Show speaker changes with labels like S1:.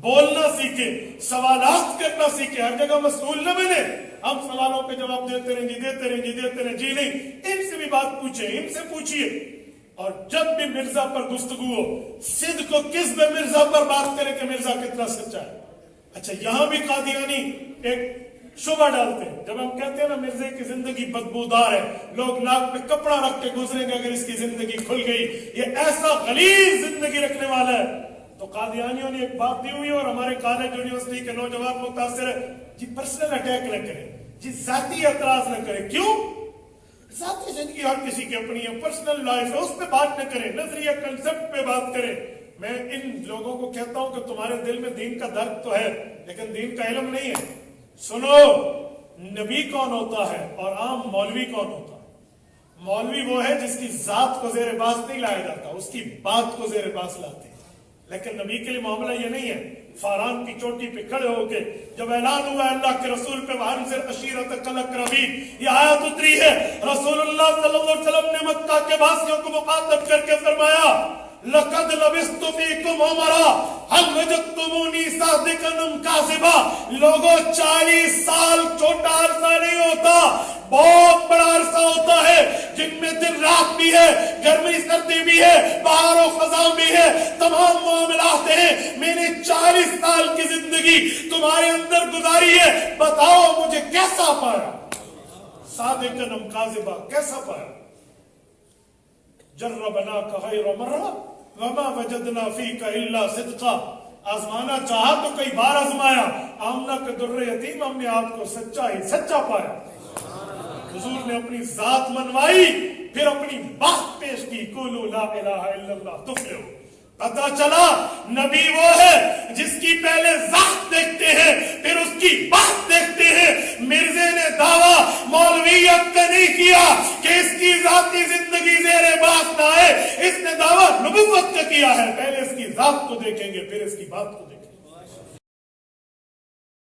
S1: بولنا سیکھے، سوالات کرنا سیکھے، ہر جگہ مسئول نہ بنے۔ ہم سوالوں پہ جواب دیتے رہیں جی، دیتے رہیں جی، دیتے رہیں جی، نہیں، ان سے بھی بات پوچھیں، ان سے پوچھئے۔ اور جب بھی مرزا پر گفتگو ہو، صدق و کذب مرزا پر بات کریں کہ مرزا کتنا سچا ہے۔ اچھا، یہاں بھی قادیانی ایک شبہ ڈالتے ہیں۔ جب ہم کہتے ہیں نا مرزے کی زندگی بدبودار ہے، لوگ ناک پہ کپڑا رکھ کے گزریں گے اگر اس کی زندگی کھل گئی، یہ ایسا غلیظ زندگی رکھنے والا ہے، تو قادیانیوں نے ایک بات دی ہوئی اور ہمارے کالج یونیورسٹی کے نوجوان متاثر ہے، جی پرسنل اٹیک نہ کریں، جی ذاتی اعتراض نہ کریں۔ کیوں؟ ذاتی زندگی ہر کسی کی اپنی ہے، پرسنل لائف ہے، اس پہ بات نہ کریں، نظریہ کنسپٹ پہ بات کریں۔ میں ان لوگوں کو کہتا ہوں کہ تمہارے دل میں دین کا درد تو ہے لیکن دین کا علم نہیں ہے۔ سنو، نبی کون ہوتا ہے اور عام مولوی کون ہوتا ہے؟ مولوی وہ ہے جس کی ذات کو زیر باس نہیں لایا جاتا، اس کی بات کو زیر باس لاتے ہیں۔ لیکن نبی کے لیے معاملہ یہ نہیں ہے۔ فاران کی چوٹی پہ کھڑے ہو کے جب اعلان ہوا اللہ کے رسول پہ وانذر عشیرتک الاقربین، یہ آیت اتری ہے، رسول اللہ صلی اللہ علیہ وسلم نے مکہ کے باسیوں کو مخاطب کر کے فرمایا لقد لبثت فیکم عمرا هل وجدتمونی صادقا ام کاذبا۔ لوگوں 40 سال چھوٹا عرصہ نہیں ہوتا، بہت بڑا عرصہ ہوتا ہے جن میں دن رات بھی ہے، گرمی سردی بھی ہے، بہار و خزاں بھی ہے، تمام معاملات ہیں۔ میں نے 40 سال کی زندگی تمہارے اندر گزاری ہے، بتاؤ مجھے کیسا پایا؟ صادقا ام کاذبا، کیسا پایا؟ جربناک غیر مرہ وما وجدنا فیک الا صدقا۔ آزمانا چاہا تو کئی بار آزمایا، آمنہ کے در یتیم ہم نے آپ کو سچا ہی سچا پایا۔ حضور نے اپنی ذات منوائی، پھر اپنی بات پیش کی، قولوا لا الہ الا اللہ تفلحوا۔ پتا چلا نبی وہ ہے جس کی پہلے ذات دیکھتے ہیں پھر اس کی بات دیکھتے ہیں۔ مرزے نے دعویٰ مولویت کا نہیں کیا کہ اس کی ذاتی زندگی زیر باس نہ آئے، اس نے دعویٰ نبوت کا کیا ہے، پہلے اس کی ذات کو دیکھیں گے پھر اس کی بات کو دیکھیں گے۔